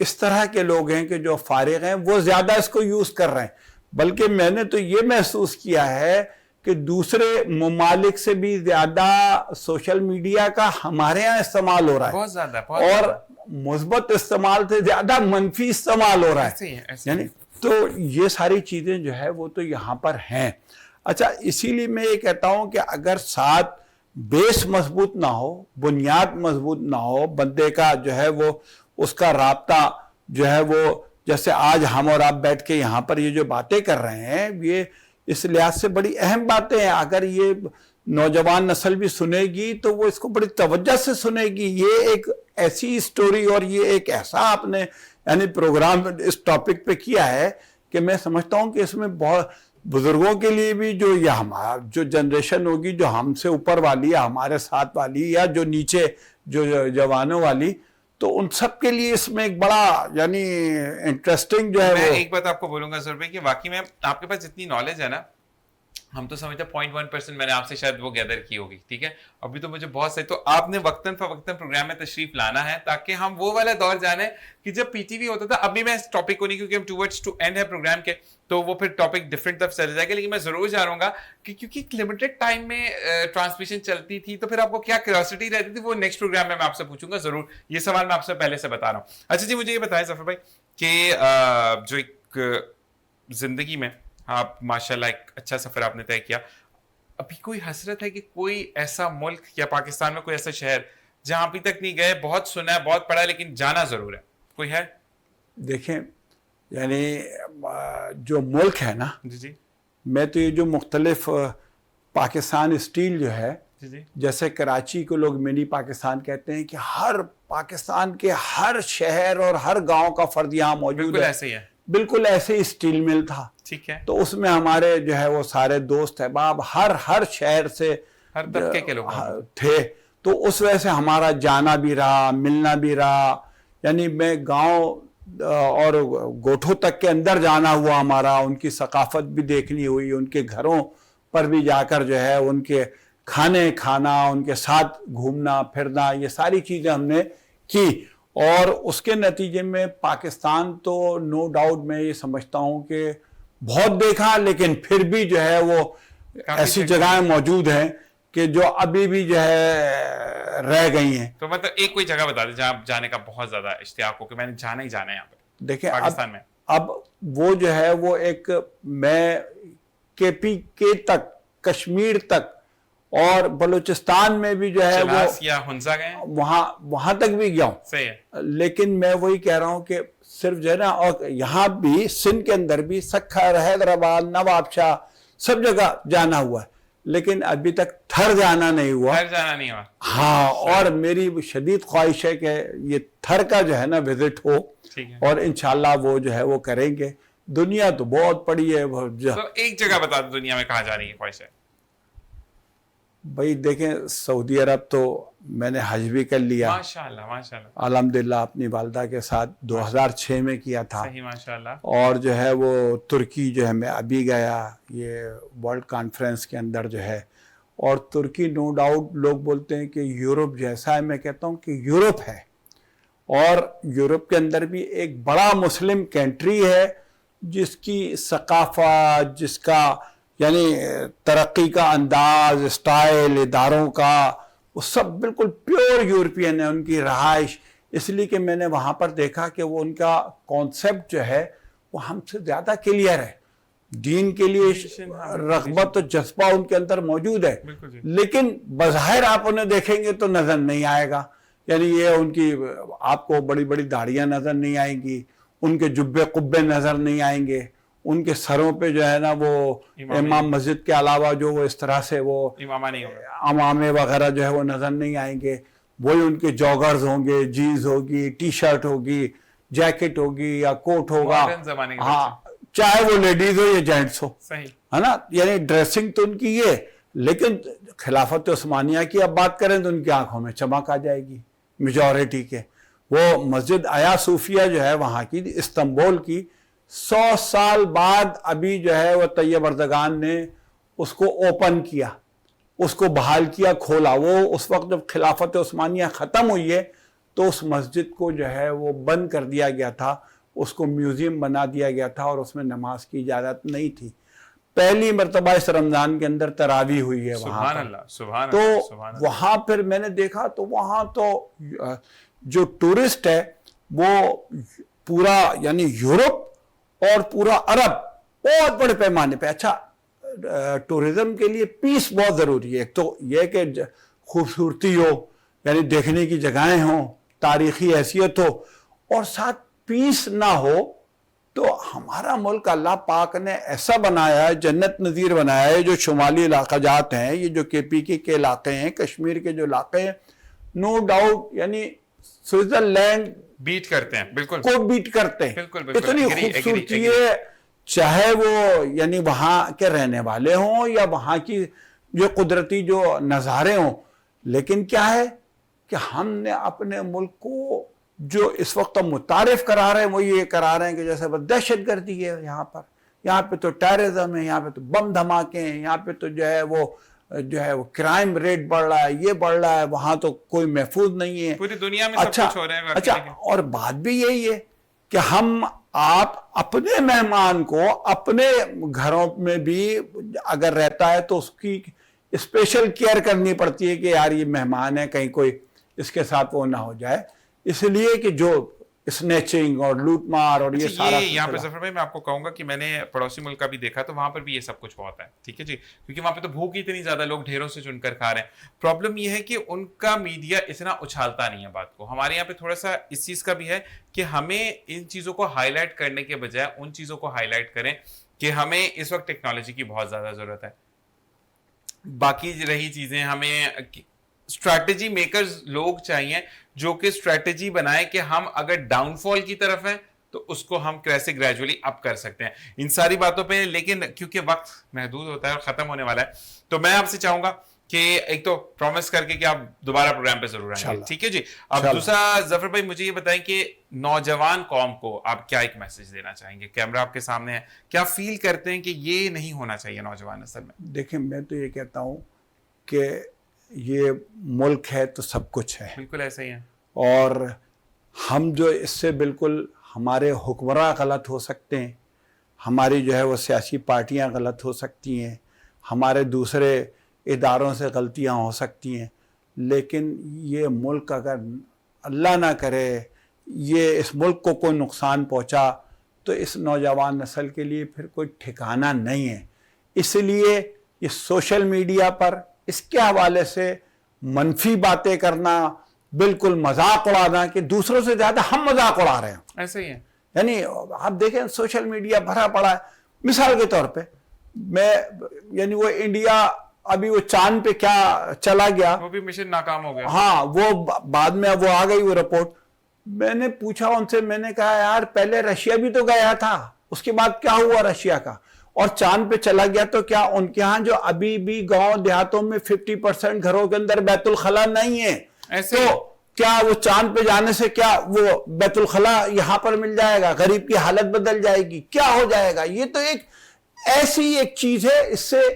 इस तरह के लोग हैं कि जो फारिग हैं, वो ज़्यादा इसको यूज़ कर रहे हैं। बल्कि मैंने तो ये महसूस किया है कि दूसरे ममालिक से भी ज़्यादा सोशल मीडिया का हमारे यहाँ इस्तेमाल हो रहा है, बहुत ज़्यादा, और मुस्बत इस्तेमाल से ज़्यादा मनफी इस्तेमाल हो रहा है। यानी तो ये सारी चीज़ें जो है वो तो यहाँ पर हैं। अच्छा, इसीलिए मैं ये कहता हूँ कि अगर साथ बेस मजबूत ना हो, बुनियाद मजबूत ना हो, बंदे का जो है वो उसका राब्ता जो है वो, जैसे आज हम और आप बैठ के यहाँ पर ये जो बातें कर रहे हैं, ये इस लिहाज से बड़ी अहम बातें हैं। अगर ये नौजवान नस्ल भी सुनेगी तो वो इसको बड़ी तवज्जो से सुनेगी। ये एक ऐसी स्टोरी और ये एक ऐसा आपने यानी प्रोग्राम इस टॉपिक पे किया है कि मैं समझता हूँ कि इसमें बहुत बुजुर्गों के लिए भी, जो या हमारा जो जनरेशन होगी जो हमसे ऊपर वाली या हमारे साथ वाली या जो नीचे जो जवानों वाली, तो उन सब के लिए इसमें एक बड़ा यानी इंटरेस्टिंग जो है। मैं एक बात आपको बोलूंगा सर भाई कि वाकई में आपके पास जितनी नॉलेज है ना, ہم تو سمجھتے 0.1% میں نے آپ سے شاید وہ گیدر کی ہوگی, ٹھیک ہے. ابھی تو مجھے بہت صحیح, تو آپ نے وقتاً فوقتاً پروگرام میں تشریف لانا ہے تاکہ ہم وہ والا دور جانیں کہ جب پی ٹی وی ہوتا تھا. ابھی میں اس ٹاپک کو نہیں, کیونکہ ہم ٹوورڈز ٹو اینڈ ہے پروگرام کے, تو وہ پھر ٹاپک ڈفرینٹ طرف چلے جائے گا, لیکن میں ضرور جا رہا ہوں گا کہ کیونکہ ایک لمیٹڈ ٹائم میں ٹرانسمیشن چلتی تھی تو پھر آپ کو کیا کیوریوسٹی رہتی تھی, وہ نیکسٹ پروگرام میں آپ سے پوچھوں گا ضرور. یہ سوال میں آپ سے پہلے سے بتا رہا ہوں. اچھا جی, مجھے یہ بتائیں ظفر بھائی کہ جو ایک زندگی میں آپ ماشاءاللہ ایک اچھا سفر آپ نے طے کیا, ابھی کوئی حسرت ہے کہ کوئی ایسا ملک یا پاکستان میں کوئی ایسا شہر جہاں ابھی تک نہیں گئے, بہت سنا ہے, بہت پڑھا ہے, لیکن جانا ضرور ہے, کوئی ہے؟ دیکھیں یعنی جو ملک ہے نا, جی جی میں تو یہ جو مختلف پاکستان اسٹیل جو ہے, جی جی جیسے کراچی کو لوگ منی پاکستان کہتے ہیں کہ ہر پاکستان کے ہر شہر اور ہر گاؤں کا فرد یہاں موجود بالکل ہے, ایسے ہی ہے, بالکل ایسے ہی اسٹیل مل تھا. ٹھیک ہے, تو اس میں ہمارے جو ہے وہ سارے دوست احباب ہر شہر سے ہر طبقے کے لوگ تھے. تو اس وجہ سے ہمارا جانا بھی رہا, ملنا بھی رہا. یعنی میں گاؤں اور گوٹھوں تک کے اندر جانا ہوا ہمارا, ان کی ثقافت بھی دیکھنی ہوئی, ان کے گھروں پر بھی جا کر جو ہے ان کے کھانے کھانا, ان کے ساتھ گھومنا پھرنا, یہ ساری چیزیں ہم نے کی. اور اس کے نتیجے میں پاکستان تو نو ڈاؤٹ میں یہ سمجھتا ہوں کہ بہت دیکھا, لیکن پھر بھی جو ہے وہ ایسی جگہیں موجود ہیں کہ جو ابھی بھی جو ہے رہ گئی ہیں. تو مطلب ایک کوئی جگہ بتا دیں جہاں آپ جانے کا بہت زیادہ اشتیاق ہو کہ میں نے جانا ہی جانا ہے یہاں پہ دیکھیں پاکستان میں. اب وہ جو ہے وہ ایک, میں کے پی کے تک, کشمیر تک اور بلوچستان میں بھی جو ہے چلاس یا ہنزا گئے ہیں, وہاں تک بھی گیا ہوں. صحیح ہے, لیکن میں وہی کہہ رہا ہوں کہ صرف جو ہے نا, اور یہاں بھی سندھ کے اندر بھی سکھر, حیدرآباد, نواب شاہ, سب جگہ جانا ہوا ہے, لیکن ابھی تک تھر جانا نہیں ہوا. تھر جانا نہیں ہوا, ہاں, اور میری شدید خواہش ہے کہ یہ تھر کا جو ہے نا وزٹ ہو, ٹھیک ہے, اور انشاءاللہ وہ جو ہے وہ کریں گے. دنیا تو بہت پڑی ہے. تو ایک جگہ بتا دو دنیا میں کہاں جانے کی خواہش ہے. بھائی دیکھیں, سعودی عرب تو میں نے حج بھی کر لیا ماشاءاللہ ماشاءاللہ, الحمدللہ, اپنی والدہ کے ساتھ 2006 میں کیا تھا. صحیح ماشاءاللہ. اور جو ہے وہ ترکی جو ہے میں ابھی گیا, یہ ورلڈ کانفرنس کے اندر جو ہے. اور ترکی نو ڈاؤٹ لوگ بولتے ہیں کہ یورپ جیسا ہے, میں کہتا ہوں کہ یورپ ہے, اور یورپ کے اندر بھی ایک بڑا مسلم کنٹری ہے جس کی ثقافت, جس کا یعنی ترقی کا انداز, اسٹائل, اداروں کا, وہ سب بالکل پیور یورپین ہے. ان کی رہائش, اس لیے کہ میں نے وہاں پر دیکھا کہ وہ ان کا کانسیپٹ جو ہے وہ ہم سے زیادہ کلیئر ہے. دین کے لیے رغبت و جذبہ ان کے اندر موجود ہے, لیکن بظاہر آپ انہیں دیکھیں گے تو نظر نہیں آئے گا. یعنی یہ ان کی, آپ کو بڑی بڑی داڑیاں نظر نہیں آئیں گی, ان کے جبے قبے نظر نہیں آئیں گے, ان کے سروں پہ جو ہے نا وہ امام مسجد کے علاوہ جو وہ اس طرح سے وہ امامے وغیرہ جو ہے وہ نظر نہیں آئیں گے. وہی ان کے جوگرز ہوں گے, جینز ہوگی, ٹی شرٹ ہوگی, جیکٹ ہوگی یا کوٹ ہوگا, ہاں, چاہے وہ لیڈیز ہو یا جینٹس ہو, ہے نا. یعنی ڈریسنگ تو ان کی یہ, لیکن خلافت عثمانیہ کی اب بات کریں تو ان کی آنکھوں میں چمک آ جائے گی میجورٹی کے. وہ مسجد آیا صوفیہ جو ہے وہاں کی, استنبول کی, 100 سال بعد ابھی جو ہے وہ طیب اردگان نے اس کو اوپن کیا, اس کو بحال کیا, کھولا. وہ اس وقت جب خلافت عثمانیہ ختم ہوئی ہے تو اس مسجد کو جو ہے وہ بند کر دیا گیا تھا, اس کو میوزیم بنا دیا گیا تھا, اور اس میں نماز کی اجازت نہیں تھی. پہلی مرتبہ اس رمضان کے اندر تراویح ہوئی ہے وہاں پر. تو وہاں پھر میں نے دیکھا تو وہاں تو جو ٹورسٹ ہے وہ پورا یعنی یورپ اور پورا عرب بہت بڑے پیمانے پہ. اچھا, ٹورزم کے لیے پیس بہت ضروری ہے. ایک تو یہ کہ خوبصورتی ہو, یعنی دیکھنے کی جگہیں ہوں, تاریخی حیثیت ہو, اور ساتھ پیس نہ ہو. تو ہمارا ملک اللہ پاک نے ایسا بنایا ہے, جنت نظیر بنایا ہے. جو شمالی علاقہ جات ہیں, یہ جو کے پی کے علاقے ہیں, کشمیر کے جو علاقے ہیں, نو ڈاؤٹ یعنی سوئٹزرلینڈ بیٹ کرتے ہیں, بالکل کو بیٹ کرتے ہیں. اتنی خوبصورتی ہے, چاہے وہ یعنی وہاں کے رہنے والے ہوں یا وہاں کی جو قدرتی جو نظارے ہوں. لیکن کیا ہے کہ ہم نے اپنے ملک کو جو اس وقت متعارف کرا رہے ہیں وہ یہ کرا رہے ہیں کہ جیسے وہ دہشت گردی ہے یہاں پر, यहाँ पे तो टेररिज्म है, यहाँ पे तो बम धमाके हैं, यहाँ पे तो जो है वो क्राइम रेट बढ़ रहा है, ये बढ़ रहा है, वहां तो कोई महफूज नहीं है, पूरी दुनिया में सब कुछ हो रहा है। अच्छा, और बात भी यही है कि आप अपने मेहमान को अपने घरों में भी अगर रहता है तो उसकी स्पेशल केयर करनी पड़ती है कि यार ये मेहमान है, कहीं कोई इसके साथ वो ना हो जाए, इसलिए कि जो स्नैचिंग और लूटमार और ये सारा यहाँ पे जफर भाई मैं आपको कहूंगा कि मैंने पड़ोसी मुल्क का भी देखा तो वहां पर भी ये सब कुछ होता है, ठीक है जी, क्योंकि वहां पे तो भूख इतनी ज्यादा, लोग ढेरों से चुनकर खा रहे हैं। प्रॉब्लम ये है कि उनका मीडिया इतना उछालता नहीं है बात को। हमारे यहाँ पे थोड़ा सा इस चीज का भी है कि हमें इन चीजों को हाईलाइट करने के बजाय उन चीजों को हाईलाइट करें कि हमें इस वक्त टेक्नोलॉजी की बहुत ज्यादा जरूरत है। बाकी रही चीजें, हमें स्ट्रैटेजी मेकर्स लोग चाहिए जो कि स्ट्रैटेजी बनाए कि हम अगर डाउनफॉल की तरफ हैं तो उसको हम कैसे ग्रेजुअली अप कर सकते हैं, इन सारी बातों पे। लेकिन क्योंकि वक्त महदूद होता है और खत्म होने वाला है, तो मैं आपसे चाहूंगा कि एक तो प्रॉमिस करके कि आप दोबारा प्रोग्राम पे जरूर आएंगे, ठीक है जी। अब दूसरा जफर भाई मुझे ये बताएं कि नौजवान कौम को आप क्या एक मैसेज देना चाहेंगे? कैमरा आपके सामने है, क्या फील करते हैं कि ये नहीं होना चाहिए नौजवान असल में? देखिए, मैं तो ये कहता हूं कि ये मुल्क है तो सब कुछ है, बिल्कुल ऐसा ही है, और हम जो इससे बिल्कुल, हमारे हुक्मरान गलत हो सकते हैं, हमारी जो है वो सियासी पार्टियां गलत हो सकती हैं, हमारे दूसरे इदारों से गलतियां हो सकती हैं, लेकिन ये मुल्क अगर अल्लाह ना करे ये इस मुल्क को कोई नुकसान पहुंचा तो इस नौजवान नस्ल के लिए फिर कोई ठिकाना नहीं है। इसलिए ये सोशल मीडिया पर इसके हवाले से मनफी बातें करना, बिल्कुल मजाक उड़ाना कि दूसरों से ज्यादा हम मजाक उड़ा रहे हैं, ऐसा ही है। यानी आप देखें सोशल मीडिया भरा पड़ा है। मिसाल के तौर पे यानी वो इंडिया अभी वो चांद पे क्या चला गया, वो भी मिशन नाकाम हो गया। हाँ, वो बाद में वो आ गई वो रिपोर्ट। मैंने पूछा उनसे, मैंने कहा यार पहले रशिया भी तो गया था, उसके बाद क्या हुआ रशिया का, और चांद पे चला गया तो क्या उनके यहाँ जो अभी भी गांव देहातों में 50% घरों के अंदर बैतुल खला नहीं है, तो क्या वो चांद पे जाने से क्या वो बैतुल खला यहाँ पर मिल जाएगा? गरीब की हालत बदल जाएगी, क्या हो जाएगा? ये तो एक ऐसी एक चीज है, इससे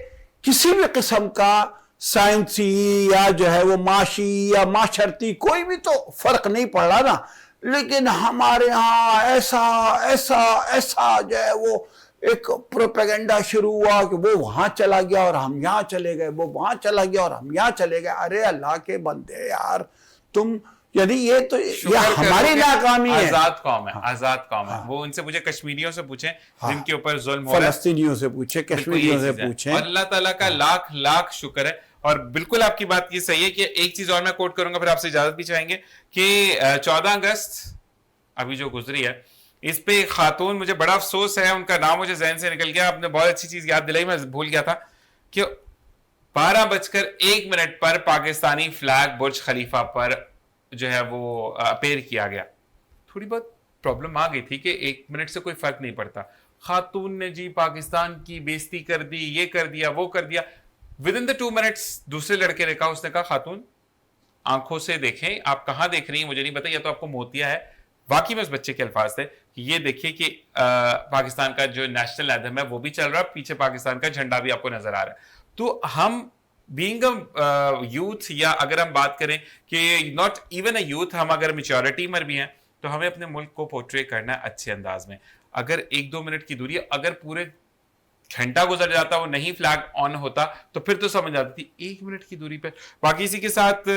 किसी भी किस्म का साइंसी या जो है वो माशी या माशरती कोई भी तो फर्क नहीं पड़ रहा ना। लेकिन हमारे यहाँ ऐसा ऐसा ऐसा जो है वो एक प्रोपेगेंडा शुरू हुआ कि वो वहां चला गया और हम यहाँ चले गए, वो वहां चला गया और हम यहाँ चले गए। अरे अल्लाह के बंदे यार, तुम यदि ये तो ये हमारी नाकामी है। आजाद कौम है, आजाद कौम है। वो उनसे पूछे, कश्मीरियों से पूछे जिनके ऊपर जुल्म हो रहा है, फलस्तीनियों से पूछे, कश्मीरियों से पूछे। और अल्लाह ताला का लाख लाख शुक्र है। और बिल्कुल आपकी बात ये सही है कि एक चीज और मैं कोट करूंगा, फिर आपसे इजाजत भी चाहेंगे कि 14 अगस्त अभी जो गुजरी है, इस पे खातून, मुझे बड़ा अफसोस है, उनका नाम मुझे जहन से निकल गया, आपने बहुत अच्छी चीज याद दिलाई, मैं भूल गया था, कि 12:01 पर पाकिस्तानी फ्लैग बुर्ज खलीफा पर जो है वो अपेयर किया गया। थोड़ी बहुत प्रॉब्लम आ गई थी कि 1 मिनट से कोई फर्क नहीं पड़ता। खातून ने जी पाकिस्तान की बेइज्जती कर दी, ये कर दिया, वो कर दिया। विद इन द 2 मिनट्स दूसरे लड़के ने कहा, उसने कहा खातून आंखों से देखें, आप कहां देख रही हैं मुझे नहीं पता, या तो आपको मोतिया है। वाकई में उस बच्चे के अल्फाज थे कि ये देखिए कि पाकिस्तान का जो नेशनल एंथम है वो भी चल रहा है, पीछे पाकिस्तान का झंडा भी आपको नजर आ रहा है। तो हम बीइंग अ यूथ, या अगर हम बात करें कि नॉट इवन अ यूथ, हम अगर मैच्योरिटी में भी हैं, तो हमें अपने मुल्क को पोर्ट्रे करना है अच्छे अंदाज में। अगर 1-2 मिनट की दूरी, अगर पूरे घंटा गुजर जाता, वो नहीं फ्लैग ऑन होता, तो फिर तो समझ आती थी 1 मिनट की दूरी पर। बाकी इसी के साथ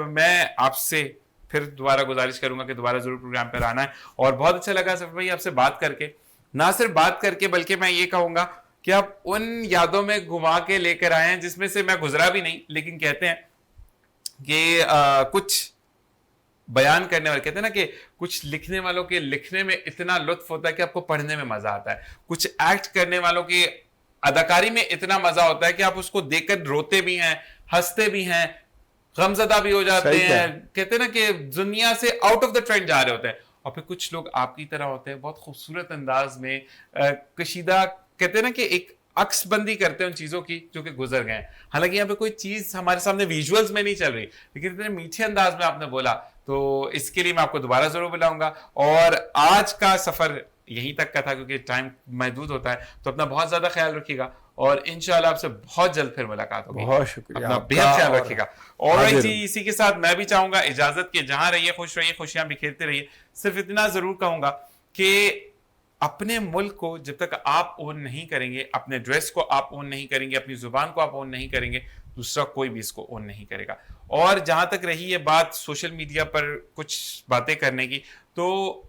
मैं आपसे फिर दोबारा गुजारिश करूंगा कि दोबारा जरूर प्रोग्राम पर आना है। और बहुत अच्छा लगा सफर भाई आपसे बात करके, ना सिर्फ बात करके बल्कि मैं ये कहूंगा कि आप उन यादों में घुमा के लेकर आए हैं जिसमें से मैं गुजरा भी नहीं, लेकिन कहते हैं कि कुछ बयान करने वाले, कहते हैं ना कि कुछ लिखने वालों के लिखने में इतना लुत्फ होता है कि आपको पढ़ने में मजा आता है, कुछ एक्ट करने वालों की अदाकारी में इतना मजा होता है कि आप उसको देखकर रोते भी हैं, हंसते भी हैं, गमजदा भी हो जाते हैं। कहते हैं ना कि दुनिया से आउट ऑफ द ट्रेंड जा रहे होते हैं। और फिर कुछ लोग आपकी तरह होते हैं, बहुत खूबसूरत अंदाज में कशीदा, कहते हैं ना कि एक अक्स बंदी करते हैं उन चीजों की जो कि गुजर गए। हालांकि यहाँ पे कोई चीज हमारे सामने विजुअल्स में नहीं चल रही, लेकिन इतने मीठे अंदाज में आपने बोला, तो इसके लिए मैं आपको दोबारा जरूर बुलाऊंगा। और आज का सफर یہیں تک کا تھا کیونکہ ٹائم محدود ہوتا ہے. تو اپنا بہت زیادہ خیال رکھیے گا اور انشاءاللہ آپ سے بہت جلد پھر ملاقات ہوگی. بہت شکریہ, اپنا بہت خیال رکھیے گا. اور جی اسی کے ساتھ میں بھی چاہوں گا اجازت کے جہاں رہیے خوش رہیے, خوشیاں بکھیرتے رہیے. صرف اتنا ضرور کہوں گا کہ اپنے ملک کو جب تک آپ اون نہیں کریں گے, اپنے ڈریس کو آپ اون نہیں کریں گے, اپنی زبان کو آپ اون نہیں کریں گے, دوسرا کوئی بھی اس کو اون نہیں کرے گا. اور جہاں تک رہی یہ بات سوشل میڈیا پر کچھ باتیں کرنے کی, تو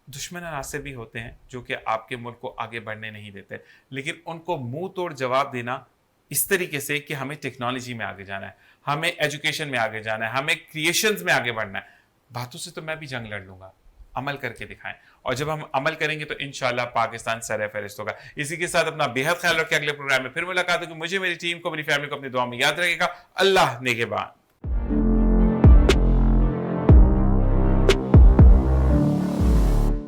دشمن عناصر بھی ہوتے ہیں جو کہ آپ کے ملک کو آگے بڑھنے نہیں دیتے, لیکن ان کو منہ توڑ جواب دینا اس طریقے سے کہ ہمیں ٹیکنالوجی میں آگے جانا ہے, ہمیں ایجوکیشن میں آگے جانا ہے, ہمیں کریشنز میں آگے بڑھنا ہے. باتوں سے تو میں بھی جنگ لڑ لوں گا, عمل کر کے دکھائیں. اور جب ہم عمل کریں گے تو انشاءاللہ پاکستان سر فہرست ہوگا. اسی کے ساتھ اپنا بے حد خیال رکھیں. اگلے پروگرام میں پھر ملاقات ہوگی. مجھے, میری ٹیم کو, میری فیملی کو اپنی دعا میں یاد رکھے گا. اللہ نگہبان.